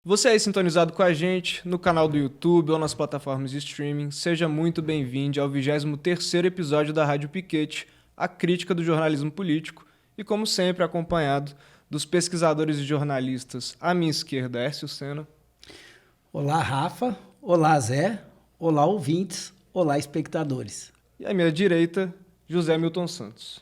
Você aí sintonizado com a gente no canal do YouTube ou nas plataformas de streaming, seja muito bem-vindo ao 23º episódio da Rádio Piquete, a crítica do jornalismo político, e como sempre acompanhado dos pesquisadores e jornalistas à minha esquerda, Hércio Sena. Olá, Rafa. Olá, Zé. Olá, ouvintes. Olá, espectadores. E à minha direita, José Milton Santos.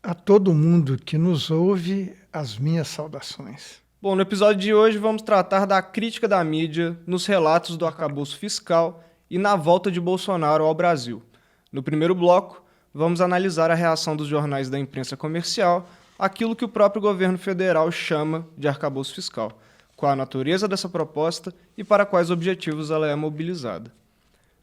A todo mundo que nos ouve, as minhas saudações. Bom, no episódio de hoje vamos tratar da crítica da mídia nos relatos do arcabouço fiscal e na volta de Bolsonaro ao Brasil. No primeiro bloco, vamos analisar a reação dos jornais da imprensa comercial àquilo que o próprio governo federal chama de arcabouço fiscal, qual a natureza dessa proposta e para quais objetivos ela é mobilizada.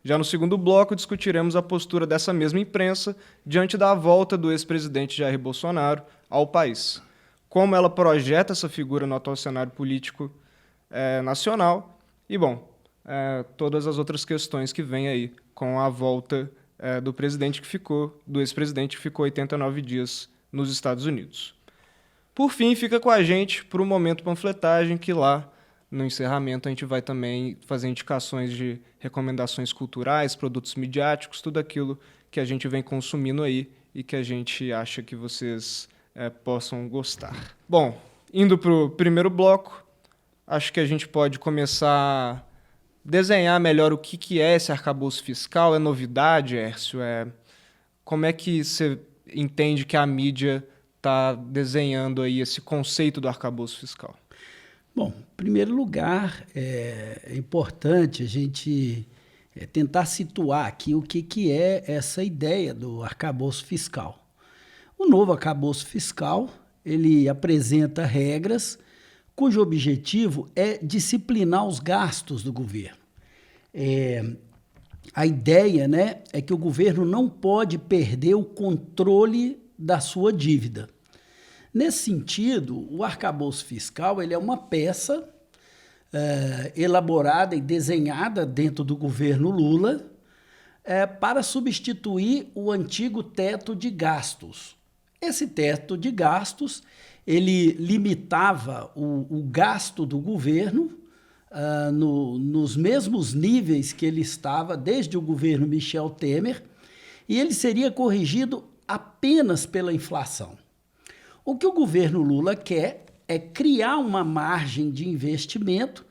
Já no segundo bloco, discutiremos a postura dessa mesma imprensa diante da volta do ex-presidente Jair Bolsonaro ao país. Como ela projeta essa figura no atual cenário político nacional e, todas as outras questões que vêm aí com a volta do ex-presidente que ficou 89 dias nos Estados Unidos. Por fim, fica com a gente para o Momento Panfletagem, que lá no encerramento a gente vai também fazer indicações de recomendações culturais, produtos midiáticos, tudo aquilo que a gente vem consumindo aí e que a gente acha que vocês possam gostar. Bom, indo para o primeiro bloco, acho que a gente pode começar a desenhar melhor o que é esse arcabouço fiscal. É novidade, Hércio? Como é que você entende que a mídia está desenhando aí esse conceito do arcabouço fiscal? Bom, em primeiro lugar, é importante a gente tentar situar aqui o que é essa ideia do arcabouço fiscal. O novo arcabouço fiscal, ele apresenta regras cujo objetivo é disciplinar os gastos do governo. A ideia, é que o governo não pode perder o controle da sua dívida. Nesse sentido, o arcabouço fiscal ele é uma peça elaborada e desenhada dentro do governo Lula para substituir o antigo teto de gastos. Esse teto de gastos, ele limitava o gasto do governo nos mesmos níveis que ele estava desde o governo Michel Temer, e ele seria corrigido apenas pela inflação. O que o governo Lula quer é criar uma margem de investimento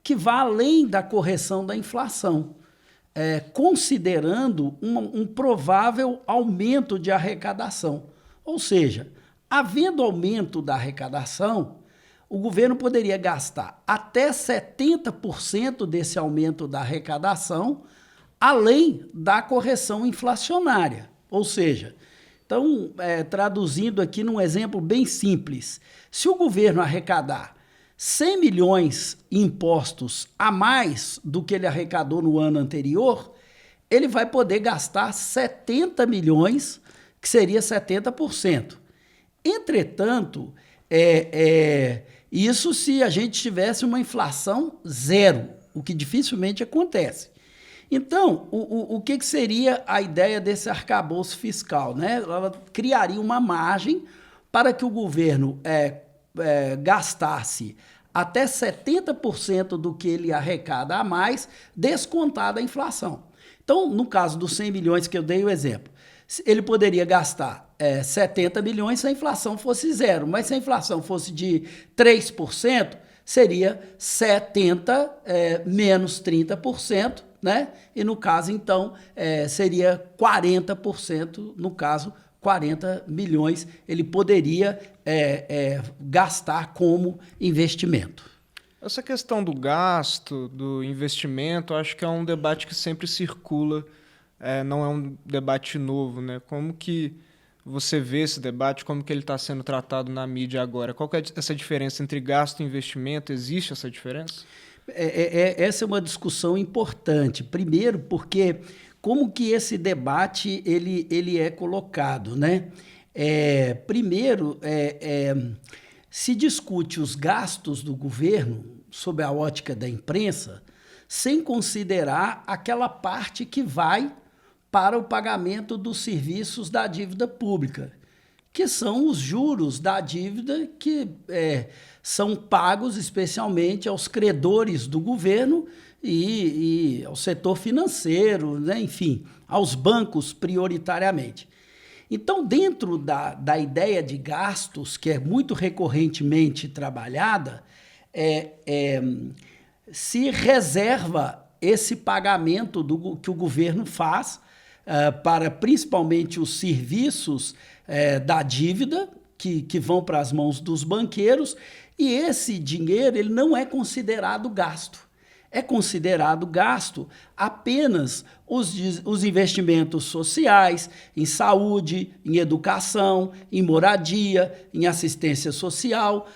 que vá além da correção da inflação, considerando um provável aumento de arrecadação. Ou seja, havendo aumento da arrecadação, o governo poderia gastar até 70% desse aumento da arrecadação, além da correção inflacionária. Ou seja, então, traduzindo aqui num exemplo bem simples, se o governo arrecadar 100 milhões em impostos a mais do que ele arrecadou no ano anterior, ele vai poder gastar 70 milhões, que seria 70%. Entretanto, isso se a gente tivesse uma inflação zero, o que dificilmente acontece. Então, o que seria a ideia desse arcabouço fiscal? Ela criaria uma margem para que o governo gastasse até 70% do que ele arrecada a mais, descontada a inflação. Então, no caso dos 100 milhões que eu dei o exemplo, ele poderia gastar 70 milhões se a inflação fosse zero, mas se a inflação fosse de 3%, seria 70 menos 30%, E no caso, então, seria 40%, no caso, 40 milhões ele poderia gastar como investimento. Essa questão do gasto, do investimento, acho que é um debate que sempre circula, não é um debate novo, Como que você vê esse debate, como que ele está sendo tratado na mídia agora? Qual que é essa diferença entre gasto e investimento? Existe essa diferença? Essa é uma discussão importante. Primeiro, porque como que esse debate ele é colocado, Primeiro, se discute os gastos do governo sob a ótica da imprensa, sem considerar aquela parte que vai para o pagamento dos serviços da dívida pública, que são os juros da dívida que são pagos especialmente aos credores do governo e ao setor financeiro, né? Enfim, aos bancos prioritariamente. Então, dentro da ideia de gastos, que é muito recorrentemente trabalhada, se reserva esse pagamento que o governo faz para principalmente os serviços da dívida que vão para as mãos dos banqueiros, e esse dinheiro ele não é considerado gasto. É considerado gasto apenas os investimentos sociais, em saúde, em educação, em moradia, em assistência social,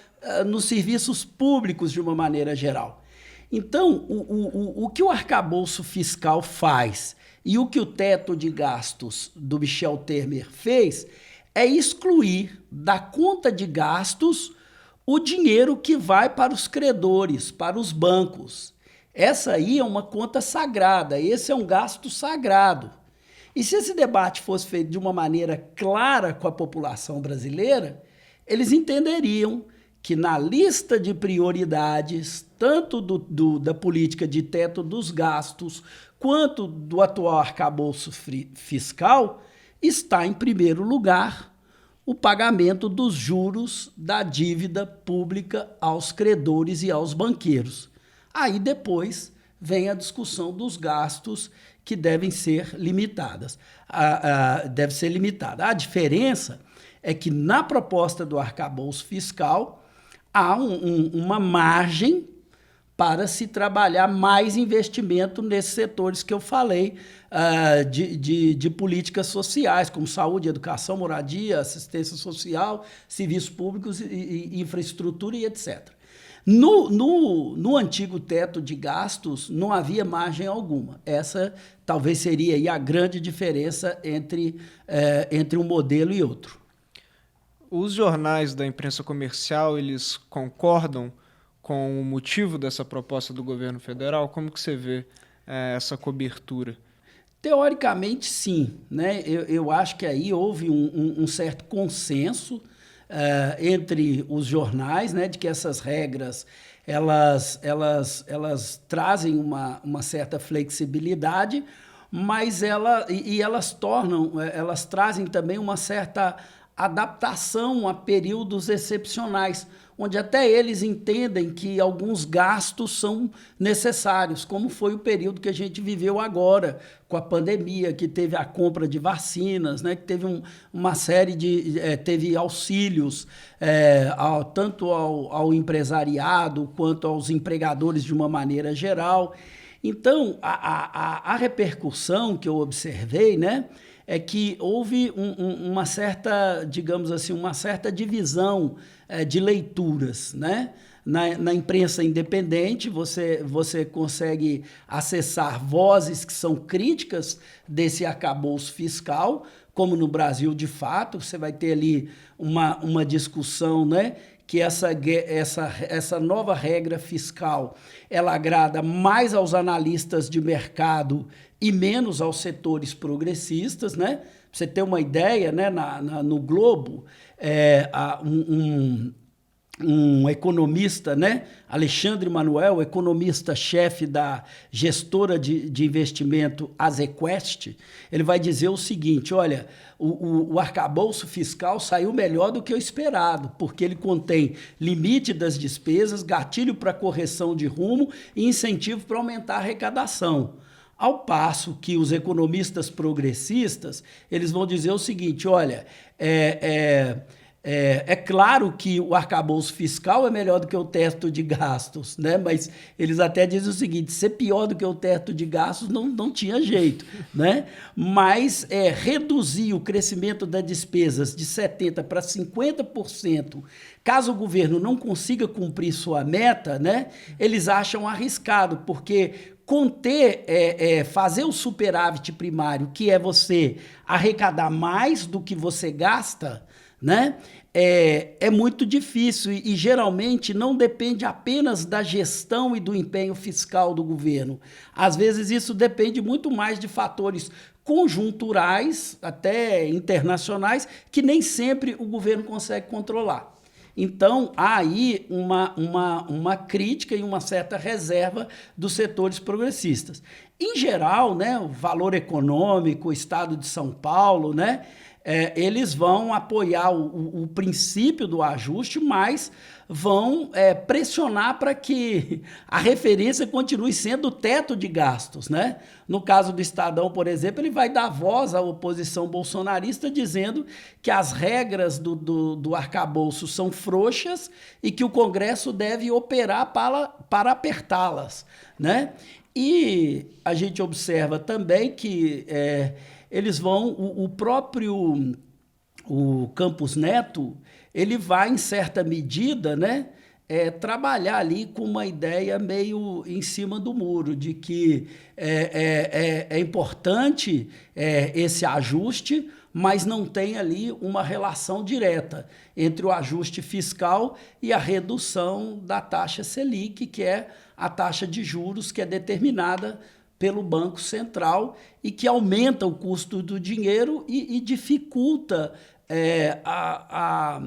nos serviços públicos de uma maneira geral. Então, o que o arcabouço fiscal faz e o que o teto de gastos do Michel Temer fez é excluir da conta de gastos o dinheiro que vai para os credores, para os bancos. Essa aí é uma conta sagrada, esse é um gasto sagrado. E se esse debate fosse feito de uma maneira clara com a população brasileira, eles entenderiam que na lista de prioridades, tanto da política de teto dos gastos, quanto do atual arcabouço fiscal, está em primeiro lugar o pagamento dos juros da dívida pública aos credores e aos banqueiros. Aí depois vem a discussão dos gastos que devem ser limitadas. Deve ser limitada. A diferença é que na proposta do arcabouço fiscal há uma margem para se trabalhar mais investimento nesses setores que eu falei, de políticas sociais, como saúde, educação, moradia, assistência social, serviços públicos, e infraestrutura e etc. No antigo teto de gastos, não havia margem alguma. Essa talvez seria aí a grande diferença entre um modelo e outro. Os jornais da imprensa comercial, eles concordam com o motivo dessa proposta do governo federal? Como que você vê essa cobertura? Teoricamente, sim, né? Eu acho que aí houve um certo consenso entre os jornais, né, de que essas regras elas trazem uma certa flexibilidade, mas elas trazem também uma certa adaptação a períodos excepcionais, onde até eles entendem que alguns gastos são necessários, como foi o período que a gente viveu agora, com a pandemia, que teve a compra de vacinas, né, que teve uma série teve auxílios tanto ao empresariado quanto aos empregadores de uma maneira geral. Então, a repercussão que eu observei, né, é que houve uma certa, digamos assim, uma certa divisão de leituras, né? Na imprensa independente, você consegue acessar vozes que são críticas desse arcabouço fiscal, como no Brasil, de fato, você vai ter ali uma discussão, né? Que essa nova regra fiscal ela agrada mais aos analistas de mercado e menos aos setores progressistas, né? Pra você ter uma ideia, né? No Globo, um economista, né? Alexandre Manuel, economista-chefe da gestora de investimento Azequest, ele vai dizer o seguinte: olha, o arcabouço fiscal saiu melhor do que o esperado, porque ele contém limite das despesas, gatilho para correção de rumo e incentivo para aumentar a arrecadação. Ao passo que os economistas progressistas, eles vão dizer o seguinte: olha, é claro que o arcabouço fiscal é melhor do que o teto de gastos, né? Mas eles até dizem o seguinte: ser pior do que o teto de gastos não tinha jeito, né? Mas reduzir o crescimento das despesas de 70% para 50%, caso o governo não consiga cumprir sua meta, né? Eles acham arriscado, porque fazer o superávit primário, que é você arrecadar mais do que você gasta, né? É muito difícil e geralmente não depende apenas da gestão e do empenho fiscal do governo. Às vezes isso depende muito mais de fatores conjunturais, até internacionais, que nem sempre o governo consegue controlar. Então, há aí uma crítica e uma certa reserva dos setores progressistas. Em geral, né, o Valor Econômico, o Estado de São Paulo, né, eles vão apoiar o princípio do ajuste, mas vão pressionar para que a referência continue sendo o teto de gastos, né? No caso do Estadão, por exemplo, ele vai dar voz à oposição bolsonarista dizendo que as regras do arcabouço são frouxas e que o Congresso deve operar para apertá-las, né? E a gente observa também que eles vão, o próprio Campos Neto, ele vai, em certa medida, né, trabalhar ali com uma ideia meio em cima do muro, de que é importante esse ajuste, mas não tem ali uma relação direta entre o ajuste fiscal e a redução da taxa Selic, que é a taxa de juros que é determinada pelo Banco Central e que aumenta o custo do dinheiro e dificulta a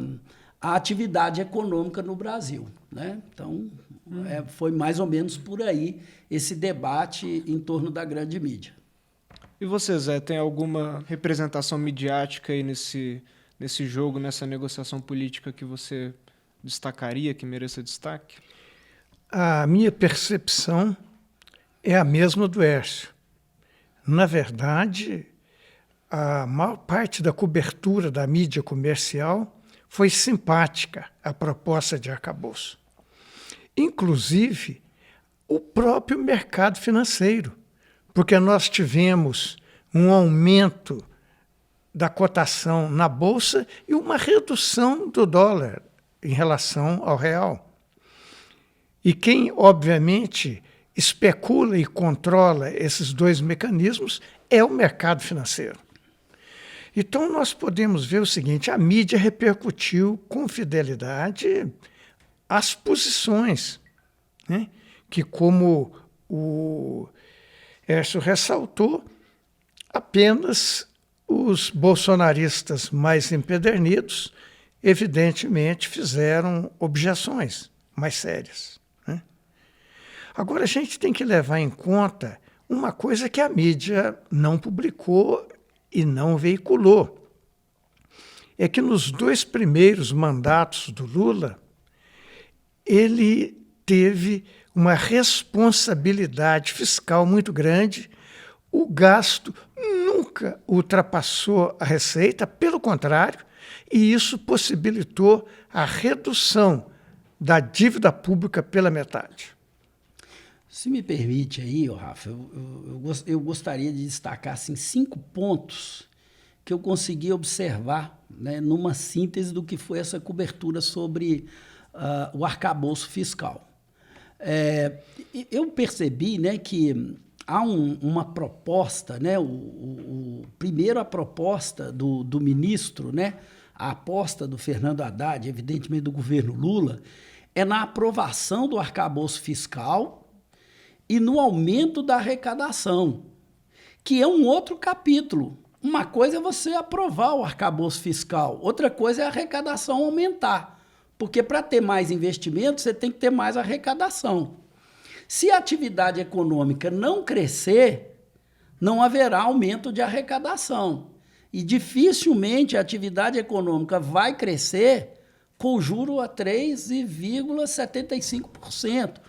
atividade econômica no Brasil, né? Então, foi mais ou menos por aí esse debate em torno da grande mídia. E você, Zé, tem alguma representação midiática aí nesse jogo, nessa negociação política que você destacaria, que mereça destaque? A minha percepção é a mesma do Hércio. Na verdade, a maior parte da cobertura da mídia comercial foi simpática à proposta de arcabouço. Inclusive, o próprio mercado financeiro, porque nós tivemos um aumento da cotação na Bolsa e uma redução do dólar em relação ao real. E quem, obviamente, especula e controla esses dois mecanismos é o mercado financeiro. Então, nós podemos ver o seguinte: a mídia repercutiu com fidelidade as posições, né, que, como o Hércio ressaltou, apenas os bolsonaristas mais empedernidos, evidentemente, fizeram objeções mais sérias, né? Agora, a gente tem que levar em conta uma coisa que a mídia não publicou e não veiculou. É que nos 2 primeiros mandatos do Lula, ele teve uma responsabilidade fiscal muito grande, o gasto nunca ultrapassou a receita, pelo contrário, e isso possibilitou a redução da dívida pública pela metade. Se me permite aí, Rafa, eu gostaria de destacar assim, 5 pontos que eu consegui observar, né, numa síntese do que foi essa cobertura sobre o arcabouço fiscal. Eu percebi, né, que há uma proposta, né, primeiro a proposta do ministro, né, a aposta do Fernando Haddad, evidentemente do governo Lula, é na aprovação do arcabouço fiscal e no aumento da arrecadação, que é um outro capítulo. Uma coisa é você aprovar o arcabouço fiscal, outra coisa é a arrecadação aumentar, porque para ter mais investimento você tem que ter mais arrecadação. Se a atividade econômica não crescer, não haverá aumento de arrecadação. E dificilmente a atividade econômica vai crescer com juro a 3,75%,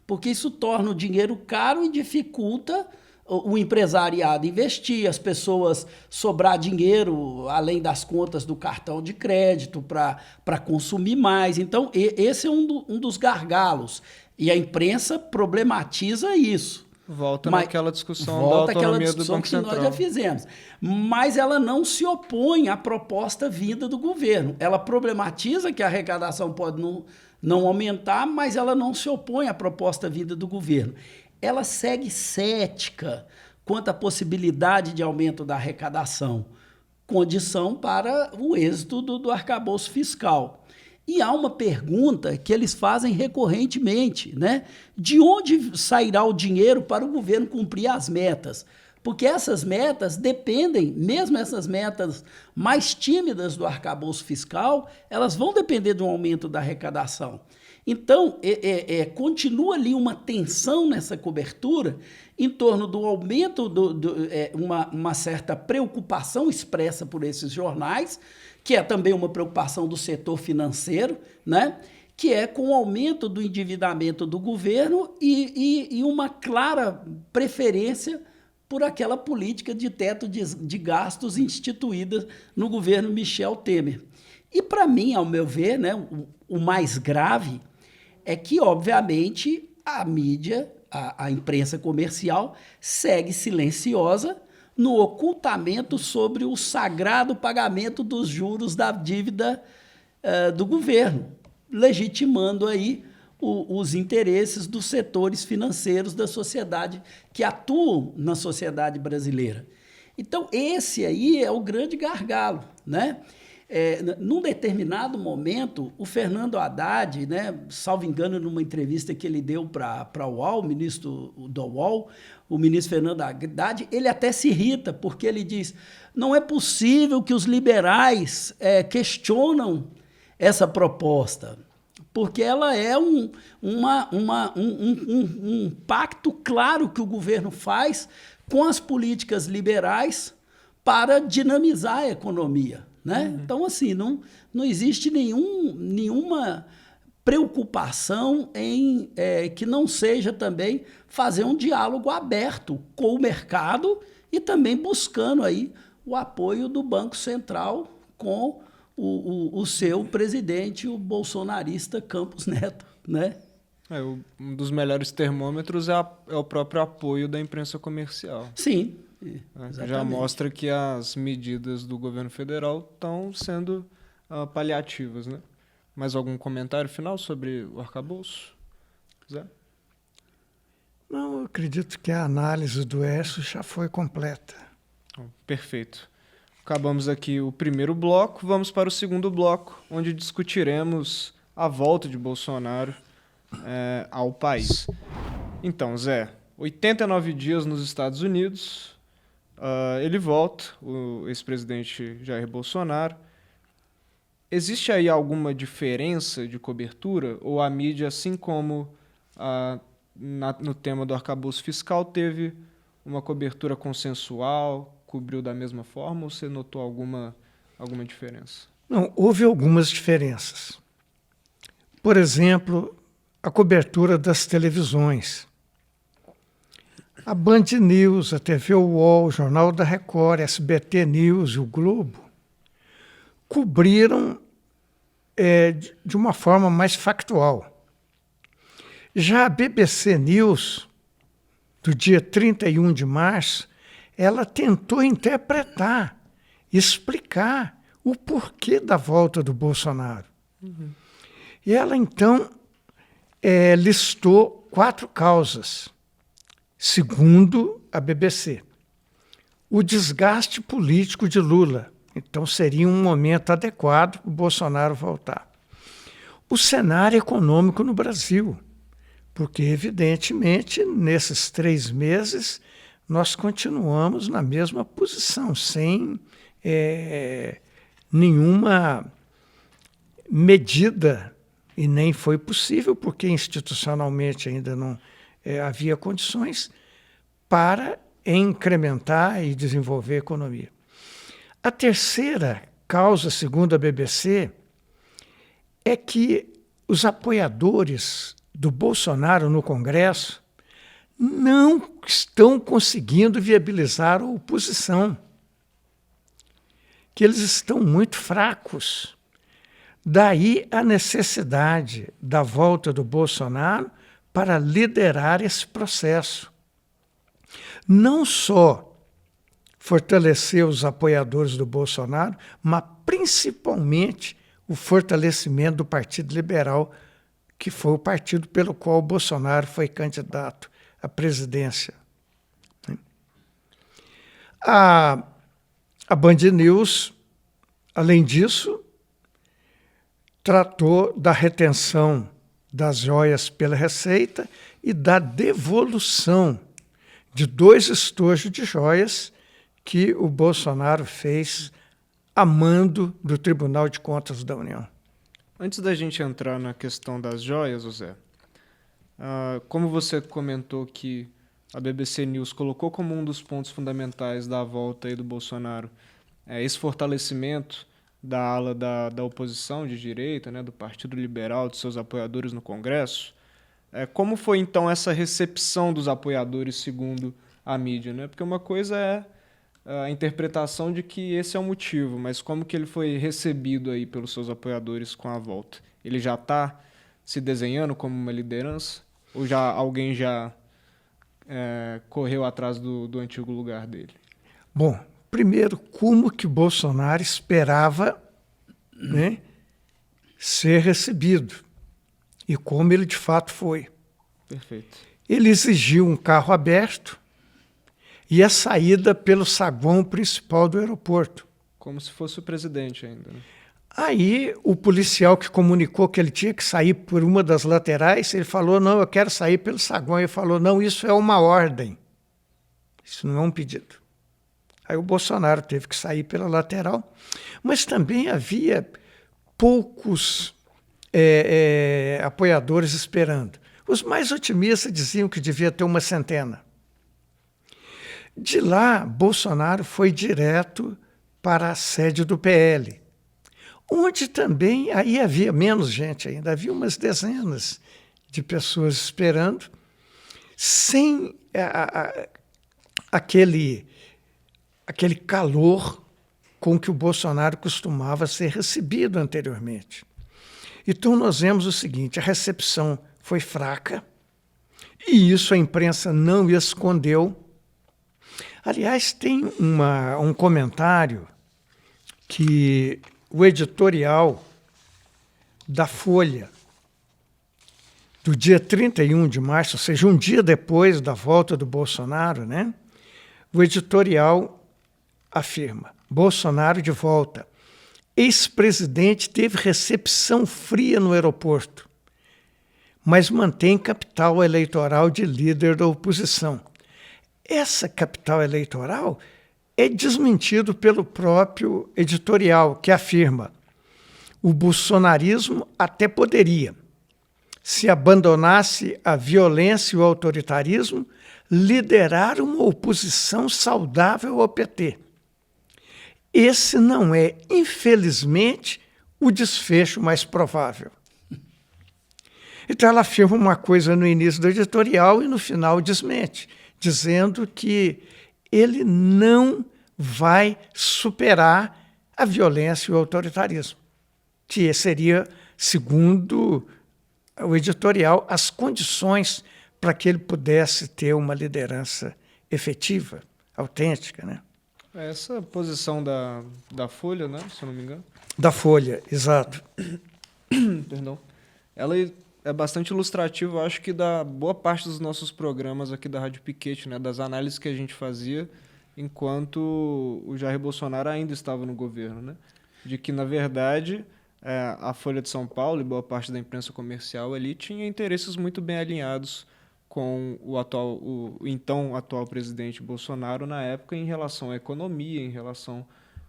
porque isso torna o dinheiro caro e dificulta o empresariado investir, as pessoas sobrar dinheiro além das contas do cartão de crédito para consumir mais. Então, esse é um dos gargalos. E a imprensa problematiza isso. Volta naquela discussão da autonomia do Banco Central. Que nós já fizemos. Mas ela não se opõe à proposta vinda do governo. Ela problematiza que a arrecadação pode não aumentar, mas ela não se opõe à proposta vinda do governo. Ela segue cética quanto à possibilidade de aumento da arrecadação, condição para o êxito do arcabouço fiscal. E há uma pergunta que eles fazem recorrentemente, né? De onde sairá o dinheiro para o governo cumprir as metas? Porque essas metas dependem, mesmo essas metas mais tímidas do arcabouço fiscal, elas vão depender de um aumento da arrecadação. Então, continua ali uma tensão nessa cobertura em torno do aumento, uma certa preocupação expressa por esses jornais, que é também uma preocupação do setor financeiro, né? Que é com o aumento do endividamento do governo e uma clara preferência por aquela política de teto de gastos instituída no governo Michel Temer. E, para mim, ao meu ver, né, o mais grave é que, obviamente, a mídia, a imprensa comercial, segue silenciosa no ocultamento sobre o sagrado pagamento dos juros da dívida do governo, legitimando aí os interesses dos setores financeiros da sociedade que atuam na sociedade brasileira. Então, esse aí é o grande gargalo, né? Num determinado momento, o Fernando Haddad, né, salvo engano, numa entrevista que ele deu para o UOL, o ministro do UOL, o ministro Fernando Haddad, ele até se irrita, porque ele diz: não é possível que os liberais questionam essa proposta, porque ela é um pacto claro que o governo faz com as políticas liberais para dinamizar a economia. Né? Então, assim, não existe nenhuma preocupação em que não seja também fazer um diálogo aberto com o mercado e também buscando aí o apoio do Banco Central com o seu presidente, o bolsonarista Campos Neto. Né? Um dos melhores termômetros é o próprio apoio da imprensa comercial. Sim. Já mostra que as medidas do governo federal estão sendo paliativas, né? Mais algum comentário final sobre o arcabouço, Zé? Não, eu acredito que a análise do Écio já foi completa. Perfeito. Acabamos aqui o primeiro bloco, vamos para o segundo bloco, onde discutiremos a volta de Bolsonaro ao país. Então, Zé, 89 dias nos Estados Unidos... ele volta, o ex-presidente Jair Bolsonaro. Existe aí alguma diferença de cobertura? Ou a mídia, assim como no tema do arcabouço fiscal, teve uma cobertura consensual, cobriu da mesma forma, ou você notou alguma diferença? Não, houve algumas diferenças. Por exemplo, a cobertura das televisões. A Band News, a TV UOL, o Jornal da Record, SBT News e o Globo cobriram de uma forma mais factual. Já a BBC News, do dia 31 de março, ela tentou interpretar, explicar o porquê da volta do Bolsonaro. Uhum. E ela, então, listou 4 causas. Segundo a BBC, o desgaste político de Lula. Então, seria um momento adequado para o Bolsonaro voltar. O cenário econômico no Brasil, porque, evidentemente, nesses 3 meses, nós continuamos na mesma posição, sem nenhuma medida, e nem foi possível, porque institucionalmente ainda não havia condições para incrementar e desenvolver a economia. A terceira causa, segundo a BBC, é que os apoiadores do Bolsonaro no Congresso não estão conseguindo viabilizar a oposição, que eles estão muito fracos. Daí a necessidade da volta do Bolsonaro para liderar esse processo. Não só fortalecer os apoiadores do Bolsonaro, mas principalmente o fortalecimento do Partido Liberal, que foi o partido pelo qual o Bolsonaro foi candidato à presidência. A A Band News, além disso, tratou da retenção das joias pela Receita e da devolução de 2 estojos de joias que o Bolsonaro fez a mando do Tribunal de Contas da União. Antes da gente entrar na questão das joias, José, como você comentou que a BBC News colocou como um dos pontos fundamentais da volta aí do Bolsonaro esse fortalecimento da ala da oposição de direita, né, do Partido Liberal, de seus apoiadores no Congresso, como foi então essa recepção dos apoiadores segundo a mídia, né? Porque uma coisa é a interpretação de que esse é o motivo, mas como que ele foi recebido aí pelos seus apoiadores com a volta? Ele já está se desenhando como uma liderança? Ou alguém já correu atrás do antigo lugar dele? Bom, primeiro, como que Bolsonaro esperava, né, ser recebido e como ele de fato foi. Perfeito. Ele exigiu um carro aberto e a saída pelo saguão principal do aeroporto. Como se fosse o presidente ainda, né? Aí o policial que comunicou que ele tinha que sair por uma das laterais, ele falou, não, eu quero sair pelo saguão. Ele falou, não, isso é uma ordem, isso não é um pedido. Aí o Bolsonaro teve que sair pela lateral, mas também havia poucos apoiadores esperando. Os mais otimistas diziam que devia ter uma centena. De lá, Bolsonaro foi direto para a sede do PL, onde também aí havia menos gente ainda, havia umas dezenas de pessoas esperando, sem aquele calor com que o Bolsonaro costumava ser recebido anteriormente. Então nós vemos o seguinte, a recepção foi fraca, e isso a imprensa não escondeu. Aliás, tem um comentário que o editorial da Folha, do dia 31 de março, ou seja, um dia depois da volta do Bolsonaro, né? O editorial afirma, Bolsonaro de volta. Ex-presidente teve recepção fria no aeroporto, mas mantém capital eleitoral de líder da oposição. Essa capital eleitoral é desmentido pelo próprio editorial, que afirma o bolsonarismo até poderia, se abandonasse a violência e o autoritarismo, liderar uma oposição saudável ao PT. Esse não é, infelizmente, o desfecho mais provável. Então ela afirma uma coisa no início do editorial e no final desmente, dizendo que ele não vai superar a violência e o autoritarismo, que seria, segundo o editorial, as condições para que ele pudesse ter uma liderança efetiva, autêntica, né? Essa posição da Folha, né, se eu não me engano. Da Folha, exato. Perdão. Ela é bastante ilustrativa, eu acho que da boa parte dos nossos programas aqui da Rádio Piquete, né, das análises que a gente fazia enquanto o Jair Bolsonaro ainda estava no governo, né? De que, na verdade, a Folha de São Paulo e boa parte da imprensa comercial ali tinha interesses muito bem alinhados com o então atual presidente Bolsonaro na época em relação à economia, em relação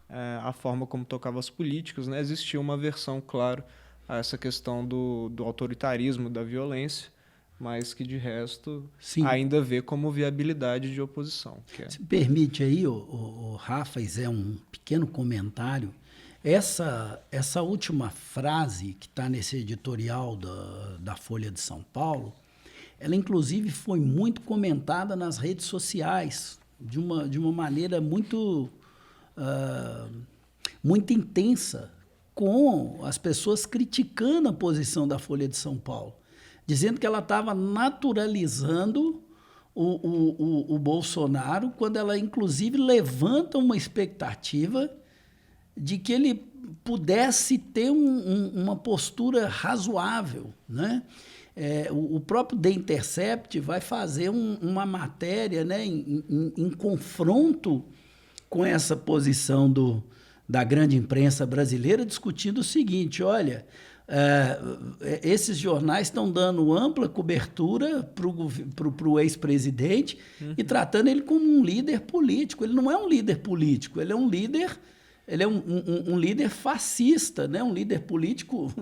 à forma como tocava as políticas, né? Existia uma aversão, claro, a essa questão do autoritarismo, da violência, mas que, de resto, Sim. ainda vê como viabilidade de oposição. Se me permite aí, o Rafa, é um pequeno comentário. Essa última frase que está nesse editorial da Folha de São Paulo, ela inclusive foi muito comentada nas redes sociais, de uma maneira muito intensa, com as pessoas criticando a posição da Folha de São Paulo, dizendo que ela estava naturalizando o Bolsonaro, quando ela inclusive levanta uma expectativa de que ele pudesse ter uma postura razoável, né? O próprio The Intercept vai fazer uma matéria, né, em confronto com essa posição da grande imprensa brasileira discutindo o seguinte: olha, esses jornais estão dando ampla cobertura para o ex-presidente e tratando ele como um líder político. Ele não é um líder político, ele é um líder. Ele é um líder fascista, né? Um líder político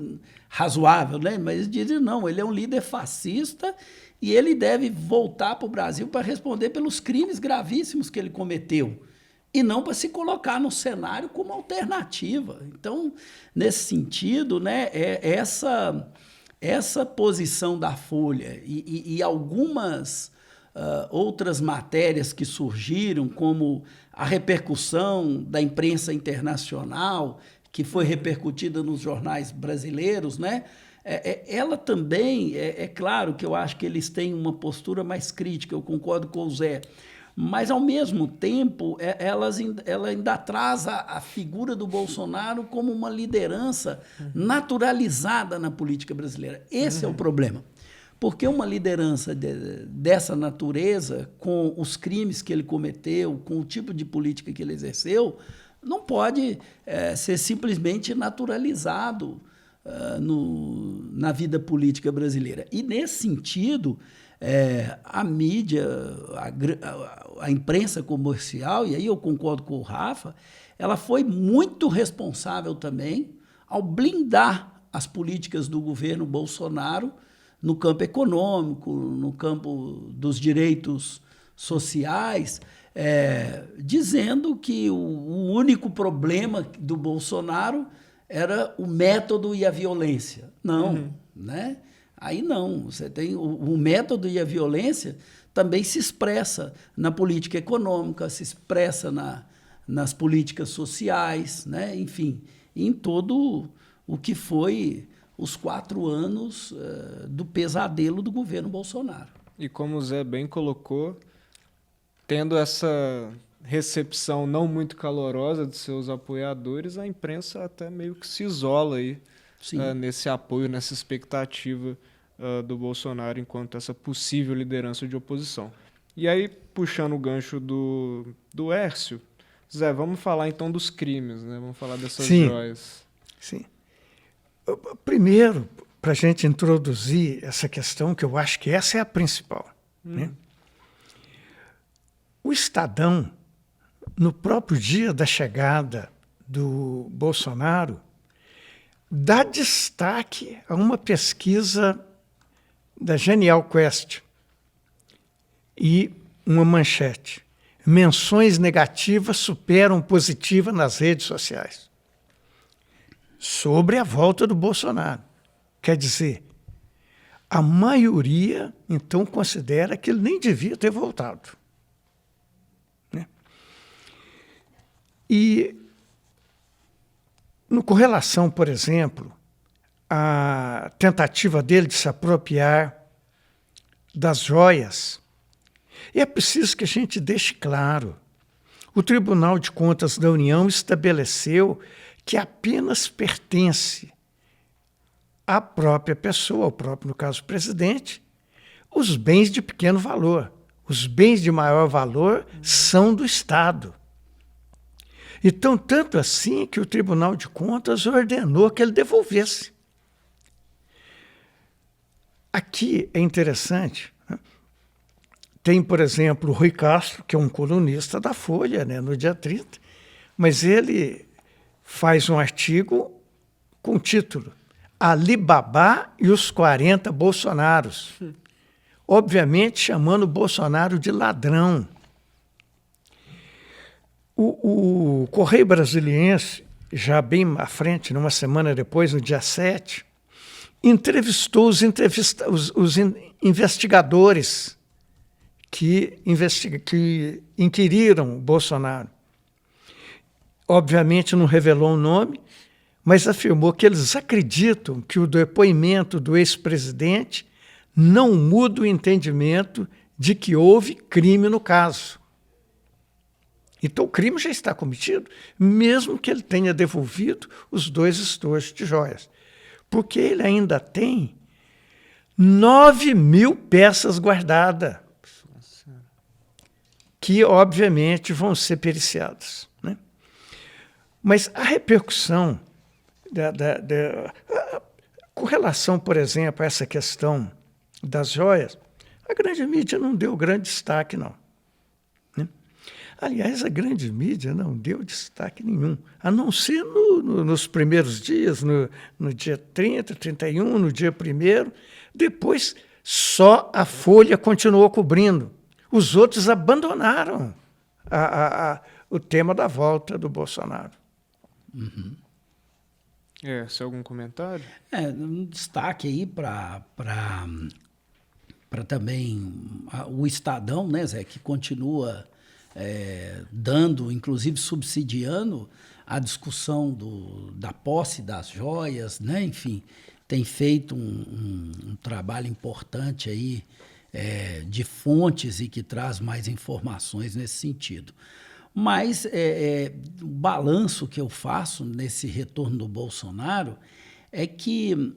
razoável, né? Mas eles dizem não, ele é um líder fascista e ele deve voltar para o Brasil para responder pelos crimes gravíssimos que ele cometeu e não para se colocar no cenário como alternativa. Então, nesse sentido, né, essa posição da Folha e algumas outras matérias que surgiram, como a repercussão da imprensa internacional, que foi repercutida nos jornais brasileiros, né? Ela também, claro que eu acho que eles têm uma postura mais crítica, eu concordo com o Zé, mas, ao mesmo tempo, ela ainda traz a figura do Bolsonaro como uma liderança naturalizada na política brasileira. Esse é o problema. Porque uma liderança dessa natureza, com os crimes que ele cometeu, com o tipo de política que ele exerceu, não pode ser simplesmente naturalizado na vida política brasileira. E, nesse sentido, a mídia, a imprensa comercial, e aí eu concordo com o Rafa, ela foi muito responsável também ao blindar as políticas do governo Bolsonaro no campo econômico, no campo dos direitos sociais, dizendo que o único problema do Bolsonaro era o método e a violência. Não, né? Aí não, você tem o método e a violência também se expressa na política econômica, se expressa nas políticas sociais, né? Enfim, em todo o que foi os 4 anos do pesadelo do governo Bolsonaro. E como o Zé bem colocou, tendo essa recepção não muito calorosa de seus apoiadores, a imprensa até meio que se isola aí nesse apoio, nessa expectativa do Bolsonaro enquanto essa possível liderança de oposição. E aí, puxando o gancho do Hércio, Zé, vamos falar então dos crimes, né? Vamos falar dessas joias. Sim. Primeiro, para a gente introduzir essa questão, que eu acho que essa é a principal, né? O Estadão, no próprio dia da chegada do Bolsonaro, dá destaque a uma pesquisa da Genial Quest e uma manchete: menções negativas superam positiva nas redes sociais, sobre a volta do Bolsonaro. Quer dizer, a maioria, então, considera que ele nem devia ter voltado, né? E, com relação, por exemplo, à tentativa dele de se apropriar das joias, é preciso que a gente deixe claro: o Tribunal de Contas da União estabeleceu que apenas pertence à própria pessoa, ao próprio, no caso, presidente, os bens de pequeno valor. Os bens de maior valor são do Estado. Então, tanto assim que o Tribunal de Contas ordenou que ele devolvesse. Aqui é interessante, né? Tem, por exemplo, o Rui Castro, que é um colunista da Folha, né, no dia 30, mas ele faz um artigo com o título Alibaba e os 40 Bolsonaros. Obviamente chamando o Bolsonaro de ladrão. O Correio Brasiliense, já bem à frente, numa semana depois, no dia 7, entrevistou os investigadores que inquiriram o Bolsonaro. Obviamente não revelou o nome, mas afirmou que eles acreditam que o depoimento do ex-presidente não muda o entendimento de que houve crime no caso. Então o crime já está cometido, mesmo que ele tenha devolvido os 2 estojos de joias, porque ele ainda tem 9.000 peças guardadas, que, obviamente, vão ser periciadas, né? Mas a repercussão com relação, por exemplo, a essa questão das joias, a grande mídia não deu grande destaque, não. Né? Aliás, a grande mídia não deu destaque nenhum, a não ser nos primeiros dias, no dia 30, 31, no dia 1º. Depois, só a Folha continuou cobrindo. Os outros abandonaram o tema da volta do Bolsonaro. Uhum. Se algum comentário? Um destaque aí para também o Estadão, né, Zé, que continua dando, inclusive subsidiando a discussão da posse das joias, né, enfim, tem feito um trabalho importante aí de fontes e que traz mais informações nesse sentido. Mas o balanço que eu faço nesse retorno do Bolsonaro é que,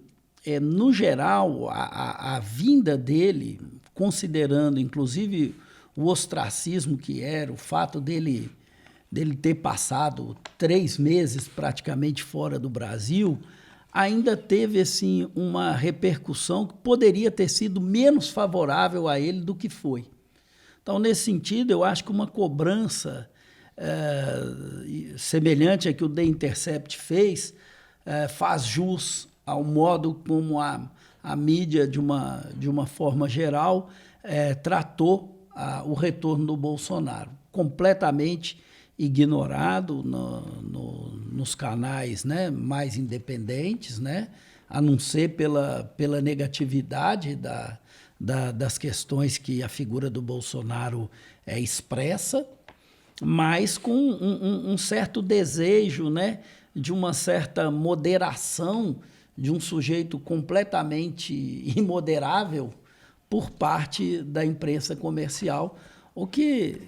no geral, a vinda dele, considerando inclusive o ostracismo que era, o fato dele ter passado 3 meses praticamente fora do Brasil, ainda teve assim, uma repercussão que poderia ter sido menos favorável a ele do que foi. Então, nesse sentido, eu acho que uma cobrança semelhante a que o The Intercept fez, faz jus ao modo como a mídia, de uma forma geral, tratou o retorno do Bolsonaro. Completamente ignorado nos canais, né, mais independentes, né, a não ser pela negatividade das questões que a figura do Bolsonaro expressa, mas com um certo desejo, né, de uma certa moderação de um sujeito completamente imoderável por parte da imprensa comercial, o que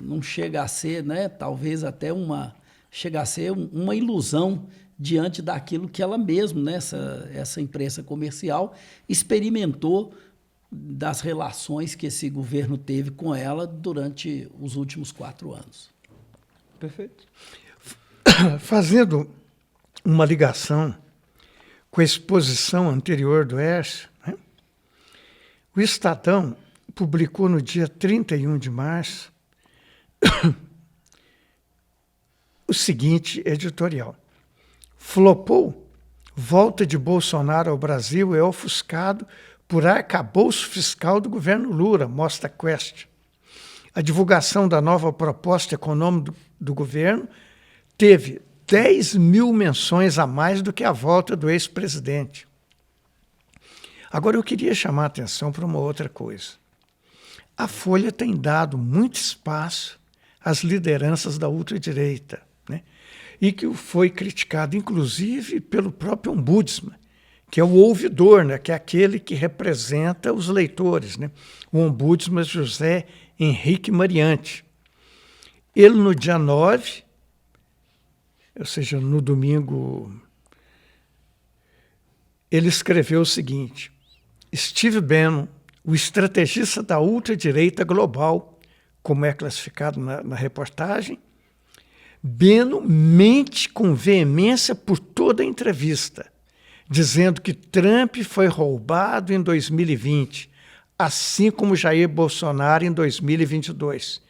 não chega a ser, né, talvez até chega a ser uma ilusão diante daquilo que ela mesma, né, essa imprensa comercial, experimentou das relações que esse governo teve com ela durante os últimos 4 anos. Perfeito. Fazendo uma ligação com a exposição anterior do Écio, né, o Estadão publicou no dia 31 de março o seguinte editorial: flopou, volta de Bolsonaro ao Brasil é ofuscado por arcabouço fiscal do governo Lula, mostra a Quest. A divulgação da nova proposta econômica do governo teve 10 mil menções a mais do que a volta do ex-presidente. Agora, eu queria chamar a atenção para uma outra coisa. A Folha tem dado muito espaço às lideranças da ultradireita, né? E que foi criticado, inclusive, pelo próprio ombudsman, que é o ouvidor, né, que é aquele que representa os leitores, né? O ombudsman José Henrique Mariante. Ele, no dia 9, ou seja, no domingo, ele escreveu o seguinte: Steve Bannon, o estrategista da ultradireita global, como é classificado na reportagem, Bannon mente com veemência por toda a entrevista, dizendo que Trump foi roubado em 2020, assim como Jair Bolsonaro em 2022,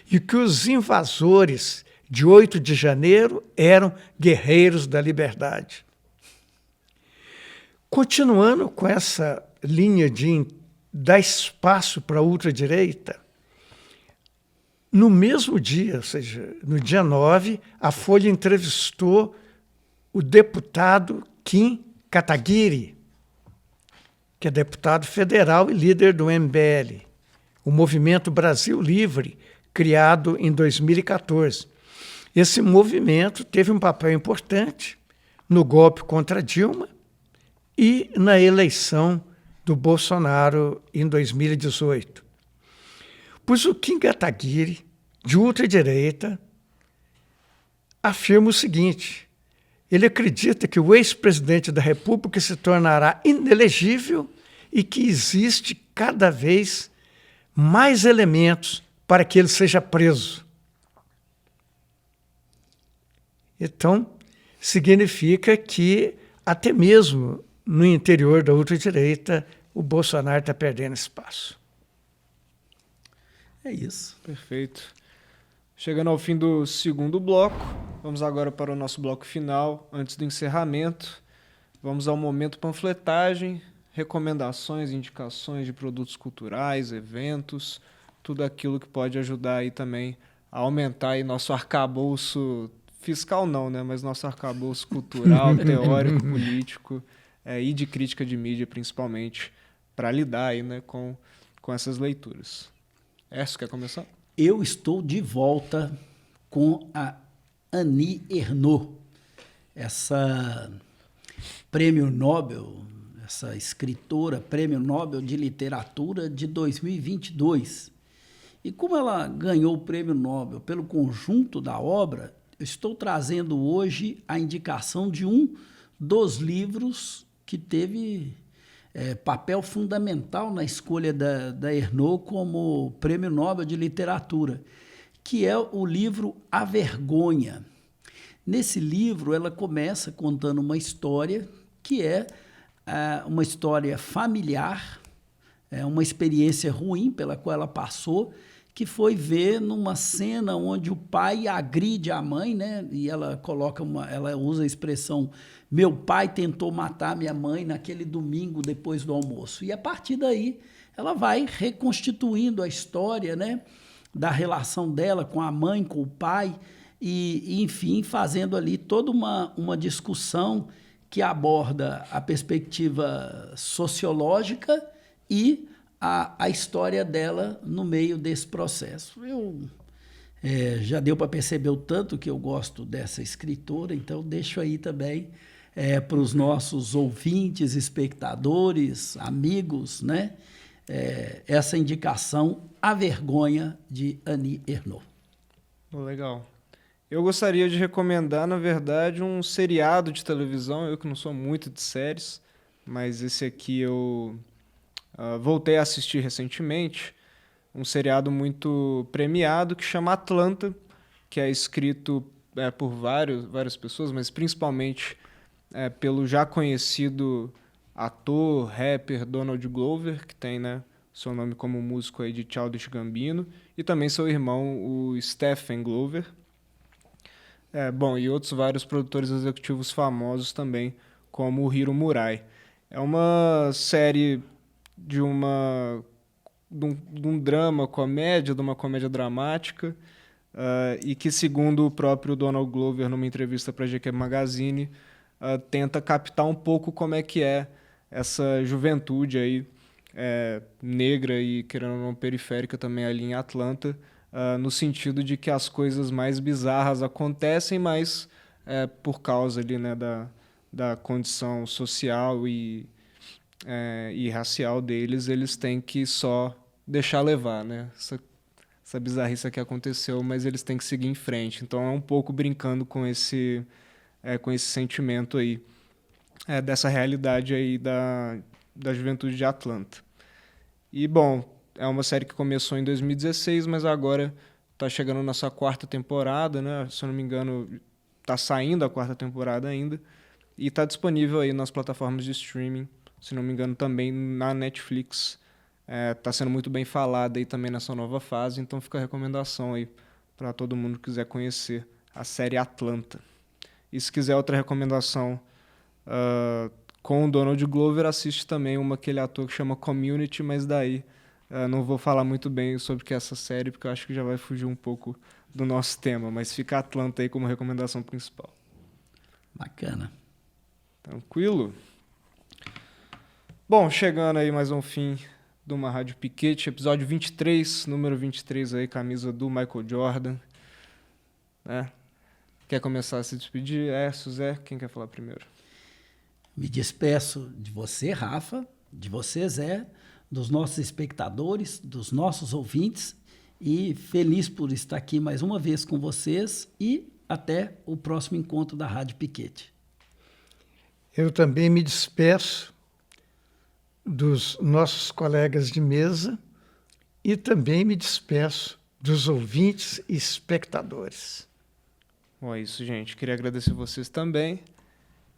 e que os invasores de 8 de janeiro eram guerreiros da liberdade. Continuando com essa linha de dar espaço para a ultradireita, no mesmo dia, ou seja, no dia 9, a Folha entrevistou o deputado Kim Kataguiri, que é deputado federal e líder do MBL, o Movimento Brasil Livre, criado em 2014. Esse movimento teve um papel importante no golpe contra Dilma e na eleição do Bolsonaro em 2018. Pois o Kim Kataguiri, de ultradireita, afirma o seguinte: ele acredita que o ex-presidente da República se tornará inelegível e que existe cada vez mais elementos para que ele seja preso. Então, significa que até mesmo no interior da ultradireita o Bolsonaro está perdendo espaço. É isso. Perfeito. Chegando ao fim do segundo bloco, vamos agora para o nosso bloco final. Antes do encerramento, vamos ao momento panfletagem, recomendações, indicações de produtos culturais, eventos, tudo aquilo que pode ajudar aí também a aumentar aí nosso arcabouço fiscal não, né? Mas nosso arcabouço cultural, teórico, político e de crítica de mídia, principalmente, para lidar aí, né, com essas leituras.Ércio, quer começar? Eu estou de volta com a Annie Ernaux, essa prêmio Nobel, essa escritora, prêmio Nobel de Literatura de 2022. E como ela ganhou o prêmio Nobel pelo conjunto da obra, eu estou trazendo hoje a indicação de um dos livros que teve papel fundamental na escolha da Ernaux como Prêmio Nobel de Literatura, que é o livro A Vergonha. Nesse livro, ela começa contando uma história que é uma história familiar, uma experiência ruim pela qual ela passou, que foi ver numa cena onde o pai agride a mãe, né? E ela ela usa a expressão: meu pai tentou matar minha mãe naquele domingo depois do almoço. E a partir daí ela vai reconstituindo a história, né, da relação dela com a mãe, com o pai, e enfim, fazendo ali toda uma discussão que aborda a perspectiva sociológica e a história dela no meio desse processo. Já deu para perceber o tanto que eu gosto dessa escritora, então deixo aí também para os nossos ouvintes, espectadores, amigos, né, essa indicação A Vergonha, de Annie Ernaux. Legal. Eu gostaria de recomendar, na verdade, um seriado de televisão. Eu que não sou muito de séries, mas esse aqui eu voltei a assistir recentemente. Um seriado muito premiado que chama Atlanta, que é escrito por várias pessoas, mas principalmente pelo já conhecido ator, rapper Donald Glover, que tem, né, seu nome como músico aí de Childish Gambino, e também seu irmão, o Stephen Glover. E outros vários produtores executivos famosos também, como o Hiro Murai. É uma série de um drama, de uma comédia dramática, e que, segundo o próprio Donald Glover, numa entrevista para a GQ Magazine, tenta captar um pouco como é que é essa juventude aí, negra e, querendo ou não, periférica também ali em Atlanta, no sentido de que as coisas mais bizarras acontecem, mas por causa ali, né, da condição social e racial deles, eles têm que só deixar levar, né? Essa bizarrice que aconteceu, mas eles têm que seguir em frente. Então é um pouco brincando com esse sentimento aí, dessa realidade aí da juventude de Atlanta. E, bom, é uma série que começou em 2016, mas agora está chegando na sua 4ª temporada, né? Se eu não me engano, está saindo a 4ª temporada ainda, e está disponível aí nas plataformas de streaming, se não me engano também na Netflix. Está sendo muito bem falada aí também nessa nova fase, então fica a recomendação aí para todo mundo que quiser conhecer a série Atlanta. E se quiser outra recomendação com o Donald Glover, assiste também aquele ator que chama Community, mas daí não vou falar muito bem sobre que é essa série, porque eu acho que já vai fugir um pouco do nosso tema, mas fica Atlanta aí como recomendação principal. Bacana. Tranquilo? Bom, chegando aí mais um fim de uma Rádio Piquete, episódio 23, número 23 aí, camisa do Michael Jordan. Né? Quer começar a se despedir? Zé, quem quer falar primeiro? Me despeço de você, Rafa, de você, Zé, dos nossos espectadores, dos nossos ouvintes, e feliz por estar aqui mais uma vez com vocês, e até o próximo encontro da Rádio Piquete. Eu também me despeço dos nossos colegas de mesa e também me despeço dos ouvintes e espectadores. Bom, é isso, gente. Queria agradecer vocês também.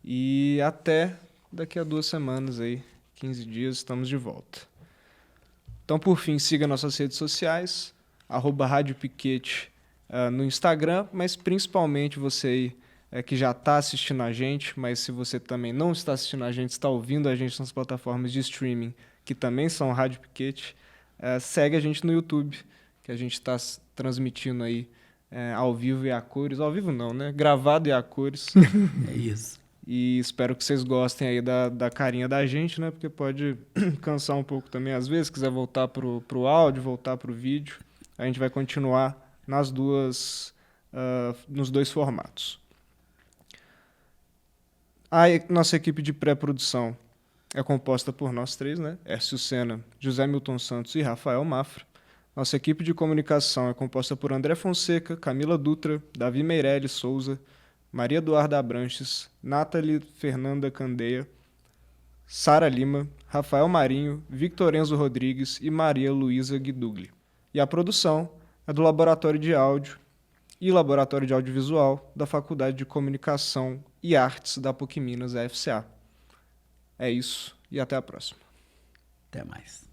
E até daqui a 2 semanas aí, 15 dias, estamos de volta. Então, por fim, siga nossas redes sociais, @Rádio Piquete no Instagram, mas principalmente você aí que já está assistindo a gente, mas se você também não está assistindo a gente, está ouvindo a gente nas plataformas de streaming, que também são Rádio Piquete, segue a gente no YouTube, que a gente está transmitindo aí ao vivo e a cores. Ao vivo não, né? Gravado e a cores. É isso. E espero que vocês gostem aí da carinha da gente, né? Porque pode cansar um pouco também às vezes, quiser voltar pro áudio, voltar pro vídeo. A gente vai continuar nos 2 formatos. A nossa equipe de pré-produção é composta por nós 3, né? Hércio Sena, José Milton Santos e Rafael Mafra. Nossa equipe de comunicação é composta por André Fonseca, Camila Dutra, Davi Meirelles Souza, Maria Eduarda Abranches, Nathalie Fernanda Candeia, Sara Lima, Rafael Marinho, Victor Enzo Rodrigues e Maria Luísa Guidugli. E a produção é do Laboratório de Áudio e Laboratório de Audiovisual da Faculdade de Comunicação e Artes da PUC Minas, FCA. É isso e até a próxima. Até mais.